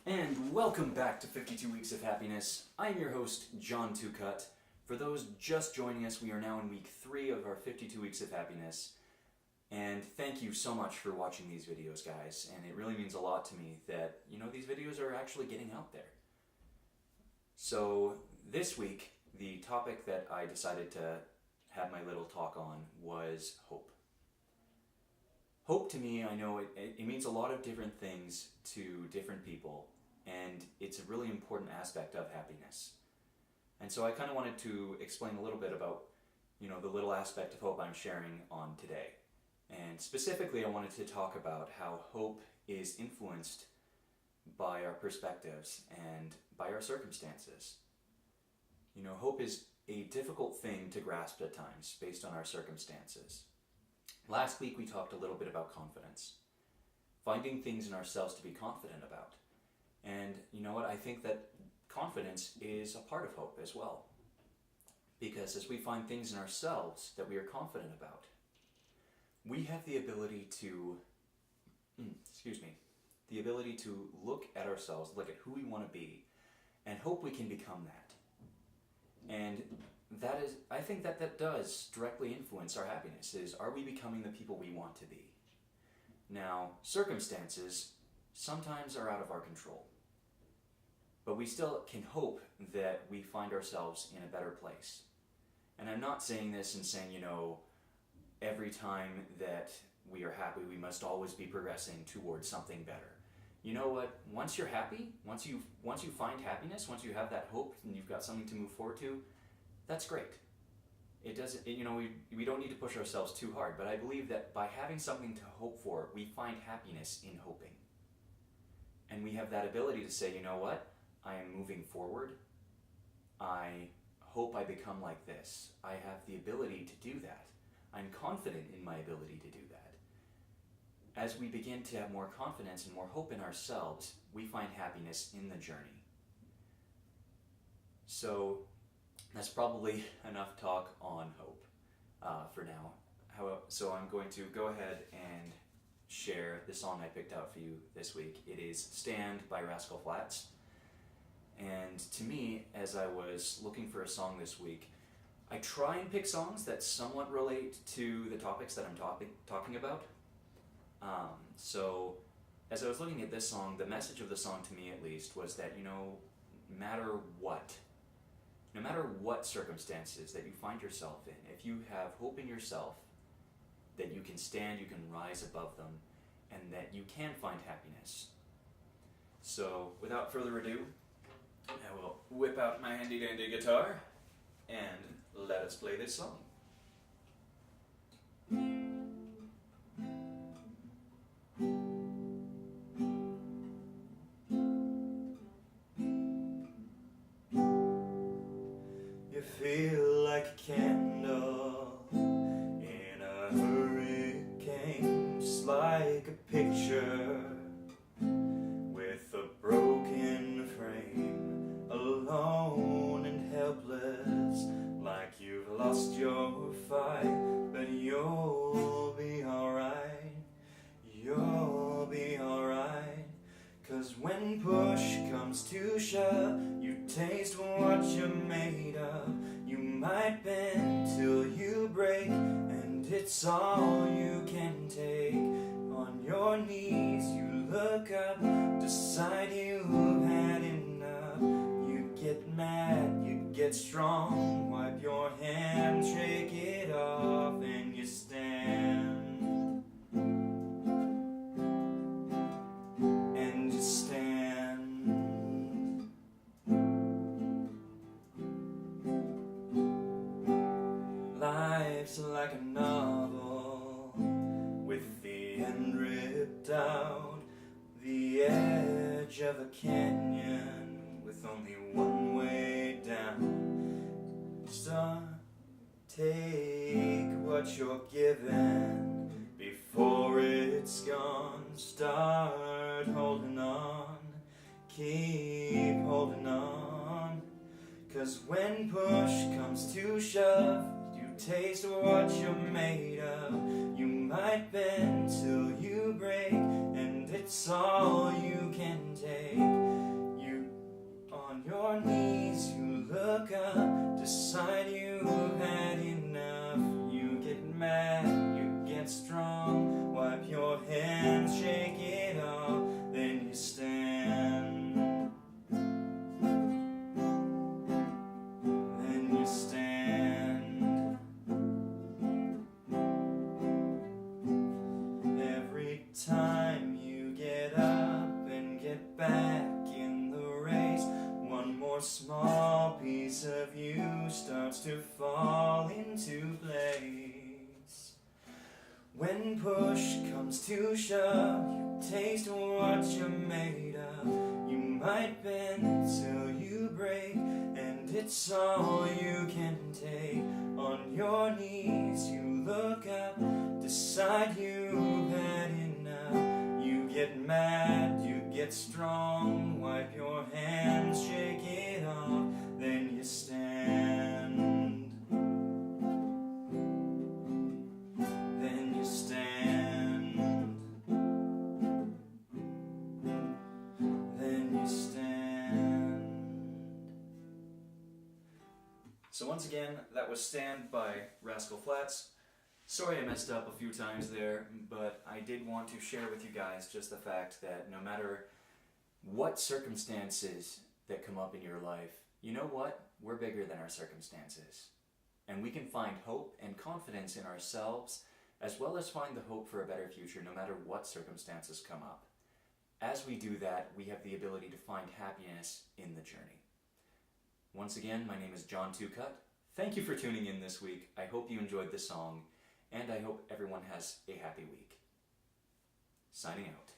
And welcome back to 52 Weeks of Happiness. I'm your host, John Tocut. For those just joining us, we are now in week 3 of our 52 Weeks of Happiness. And thank you so much for watching these videos, guys. And it really means a lot to me that, these videos are actually getting out there. So this week, the topic that I decided to have my little talk on was hope. Hope to me, I know it means a lot of different things to different people, and it's a really important aspect of happiness. And so I kind of wanted to explain a little bit about, the little aspect of hope I'm sharing on today. And specifically, I wanted to talk about how hope is influenced by our perspectives and by our circumstances. Hope is a difficult thing to grasp at times based on our circumstances. Last week we talked a little bit about confidence, finding things in ourselves to be confident about. And you know what, I think that confidence is a part of hope as well. Because as we find things in ourselves that we are confident about, we have the ability to, the ability to look at ourselves, look at who we want to be, and hope we can become that. And I think that does directly influence our happiness, are we becoming the people we want to be? Now, circumstances sometimes are out of our control, but we still can hope that we find ourselves in a better place. And I'm not saying this and saying, every time that we are happy, we must always be progressing towards something better. You know what? Once you're happy, once you find happiness, once you have that hope and you've got something to move forward to, that's great. It doesn't, we don't need to push ourselves too hard, but I believe that by having something to hope for, we find happiness in hoping. And we have that ability to say, you know what? I am moving forward. I hope I become like this. I have the ability to do that. I'm confident in my ability to do that. As we begin to have more confidence and more hope in ourselves, we find happiness in the journey. So that's probably enough talk on hope for now. So I'm going to go ahead and share the song I picked out for you this week. It is Stand by Rascal Flatts. And to me, as I was looking for a song this week, I try and pick songs that somewhat relate to the topics that I'm talking about. So as I was looking at this song, the message of the song to me at least was that, no matter what circumstances that you find yourself in, if you have hope in yourself, that you can stand, you can rise above them, and that you can find happiness. So without further ado, I will whip out my handy dandy guitar and let us play this song. You feel like a candle in a hurricane, just like a picture with a broken frame, alone and helpless, like you've lost your fight, but you'll be alright, you'll be alright. 'Cause when push comes to shove, you taste what you're made of. You might bend till you break, and it's all you can take. On your knees you look up, decide you've had enough. You get mad, you get strong, wipe your hand, shake it off, and you stand. Life's like a novel with the end ripped out, the edge of a canyon with only one way down. So take what you're given before it's gone. Start holding on, keep holding on. 'Cause when push comes to shove, you taste what you're made of. You might bend till you break, and it's all you can take. When push comes to shove, you taste what you're made of. You might bend till you break, and it's all you can take. On your knees you look up, decide you've had enough. You get mad, you get strong, wipe your hands, shake it off, then you stand. Then you stand. Then you stand. So once again, that was Stand by Rascal Flatts. Sorry I messed up a few times there, but I did want to share with you guys just the fact that no matter what circumstances that come up in your life, you know what? We're bigger than our circumstances. And we can find hope and confidence in ourselves, as well as find the hope for a better future no matter what circumstances come up. As we do that, we have the ability to find happiness in the journey. Once again, my name is John Tocut. Thank you for tuning in this week. I hope you enjoyed the song, and I hope everyone has a happy week. Signing out.